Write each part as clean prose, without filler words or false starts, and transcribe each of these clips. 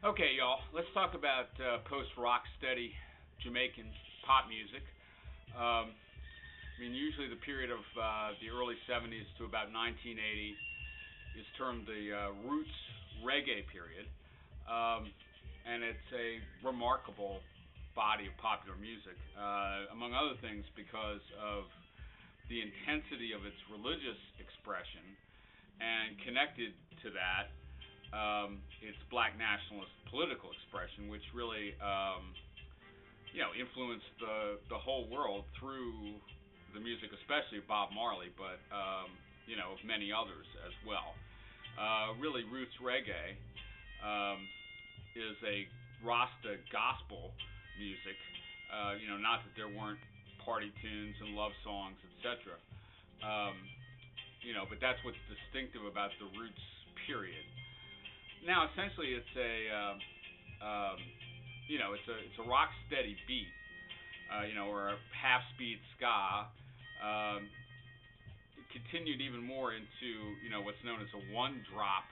Okay, y'all, let's talk about post-rock steady Jamaican pop music. Usually the period of the early 70s to about 1980 is termed the roots reggae period, and it's a remarkable body of popular music, among other things because of the intensity of its religious expression, and connected to that, its black nationalist political expression, which really, influenced the whole world through the music, especially of Bob Marley, but of many others as well. Really, roots reggae is a Rasta gospel music. Not that there weren't party tunes and love songs, etc. But that's what's distinctive about the roots period. Now, essentially, it's a rock steady beat, or a half speed ska. It continued even more into what's known as a one drop.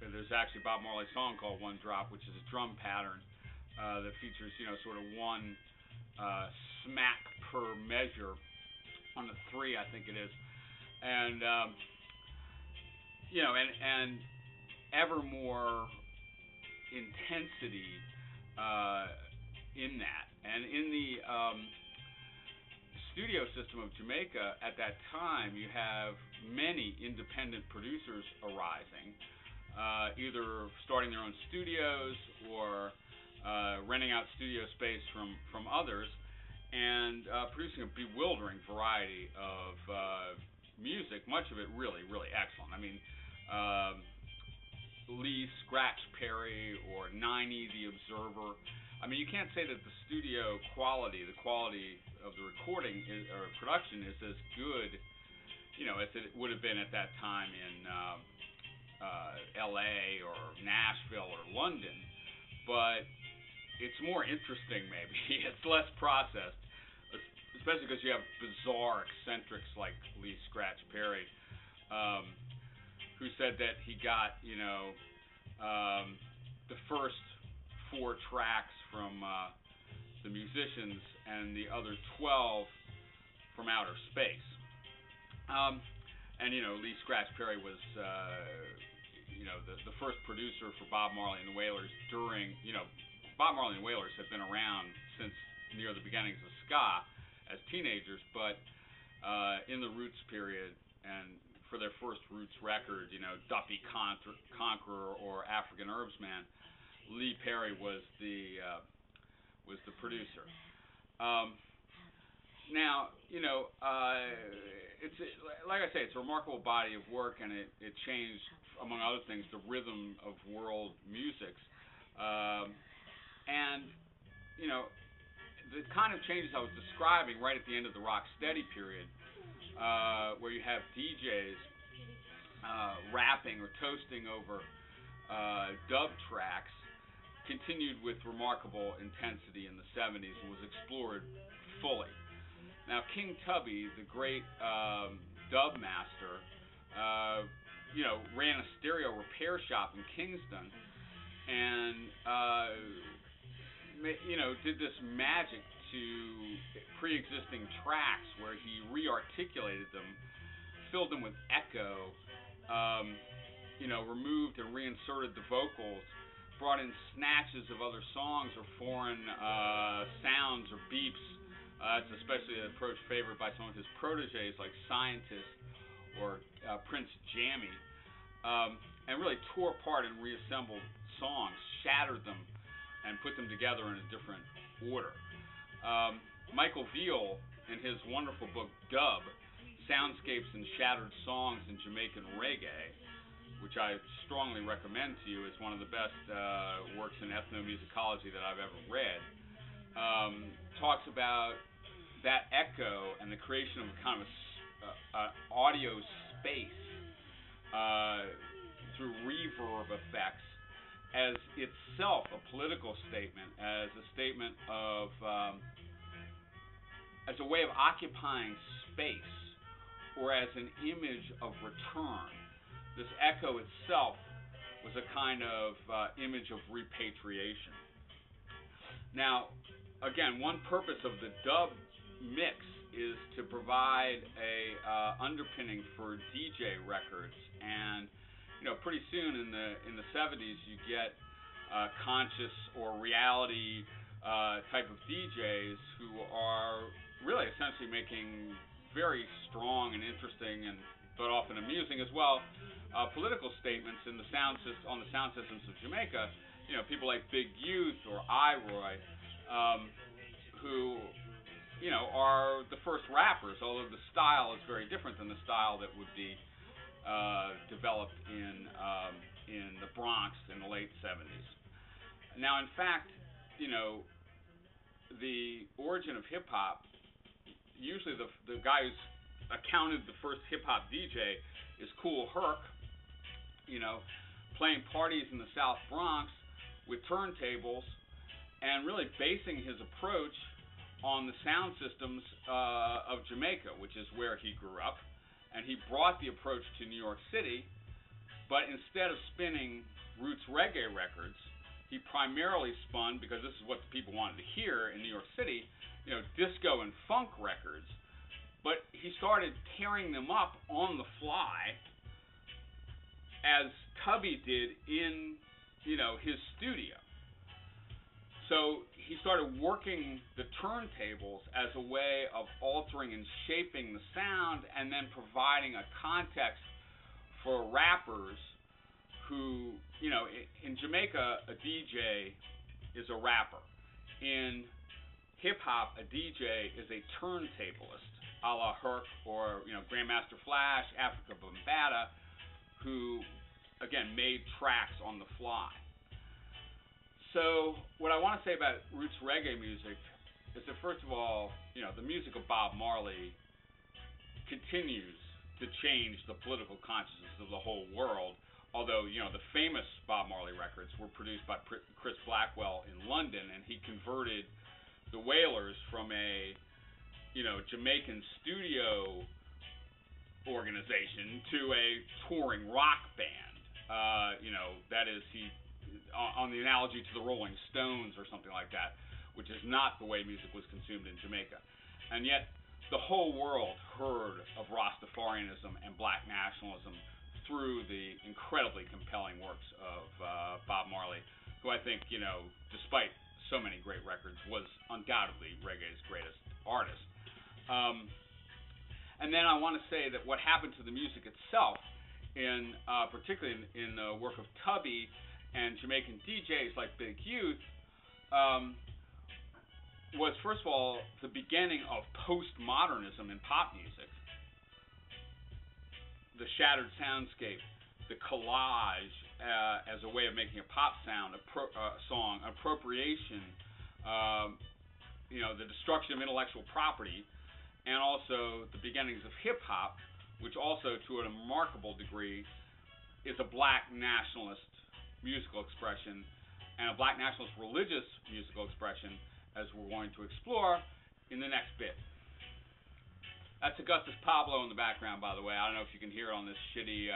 There's actually a Bob Marley song called One Drop, which is a drum pattern that features sort of one smack per measure on the three, I think it is, and and ever more intensity in that. And in the studio system of Jamaica at that time, you have many independent producers arising, either starting their own studios or renting out studio space from others, and producing a bewildering variety of music, much of it really, really excellent. Lee Scratch Perry or 90 The Observer. You can't say that the studio quality, the quality of the recording or production is as good, as it would have been at that time in L.A. or Nashville or London, but it's more interesting maybe. It's less processed, especially because you have bizarre eccentrics like Lee Scratch Perry, who said that he got, the first 4 tracks from the musicians and the other 12 from outer space. Lee Scratch Perry was, the first producer for Bob Marley and the Wailers during, Bob Marley and the Wailers had been around since near the beginnings of ska as teenagers, but in the roots period and for their first roots record, Duppy Conqueror or African Herbsman, Lee Perry was the producer. Now, it's like I say, it's a remarkable body of work, and it changed, among other things, the rhythm of world music. The kind of changes I was describing right at the end of the rock steady period, where you have DJs rapping or toasting over dub tracks, continued with remarkable intensity in the 70s and was explored fully. Now, King Tubby, the great dub master, ran a stereo repair shop in Kingston, and did this magic to pre-existing tracks where he re-articulated them, filled them with echo, removed and reinserted the vocals, brought in snatches of other songs or foreign sounds or beeps. It's especially an approach favored by some of his proteges like Scientist or Prince Jammy, and really tore apart and reassembled songs, shattered them, and put them together in a different order. Michael Veal, in his wonderful book Dub, Soundscapes and Shattered Songs in Jamaican Reggae, which I strongly recommend to you, is one of the best works in ethnomusicology that I've ever read, talks about that echo and the creation of a kind of audio space through reverb effects as itself a political statement, as a statement of, as a way of occupying space, or as an image of return. This echo itself was a kind of image of repatriation. Now, again, one purpose of the dub mix is to provide a underpinning for DJ records, and pretty soon in the 70s you get conscious or reality type of DJs who are really essentially making very strong and interesting but often amusing as well political statements on the sound systems of Jamaica. People like Big Youth or Iroy, who are the first rappers, although the style is very different than the style that would be developed in the Bronx in the late 70s. Now, in fact, the origin of hip hop, usually the guy who's accounted the first hip hop DJ is Kool Herc, playing parties in the South Bronx with turntables and really basing his approach on the sound systems of Jamaica, which is where he grew up. And he brought the approach to New York City, but instead of spinning roots reggae records, he primarily spun, because this is what the people wanted to hear in New York City, disco and funk records. But he started tearing them up on the fly, as Tubby did in, his studio. So he started working the turntables as a way of altering and shaping the sound, and then providing a context for rappers who, in Jamaica, a DJ is a rapper. In hip-hop, a DJ is a turntablist, a la Herc or, Grandmaster Flash, Africa Bambaataa, who, again, made tracks on the fly. So what I want to say about roots reggae music is that, first of all, the music of Bob Marley continues to change the political consciousness of the whole world. Although, the famous Bob Marley records were produced by Chris Blackwell in London, and he converted the Wailers from a, Jamaican studio organization to a touring rock band. That is, on the analogy to the Rolling Stones or something like that, which is not the way music was consumed in Jamaica. And yet, the whole world heard of Rastafarianism and black nationalism through the incredibly compelling works of Bob Marley, who I think, despite so many great records, was undoubtedly reggae's greatest artist. And then I want to say that what happened to the music itself, particularly in the work of Tubby and Jamaican DJs like Big Youth, was, first of all, the beginning of postmodernism in pop music. The shattered soundscape, the collage as a way of making a pop song, appropriation, the destruction of intellectual property, and also the beginnings of hip-hop, which also, to a remarkable degree, is a black nationalist musical expression and a black nationalist religious musical expression, as we're going to explore in the next bit. That's Augustus Pablo in the background, by the way. I don't know if you can hear it on this shitty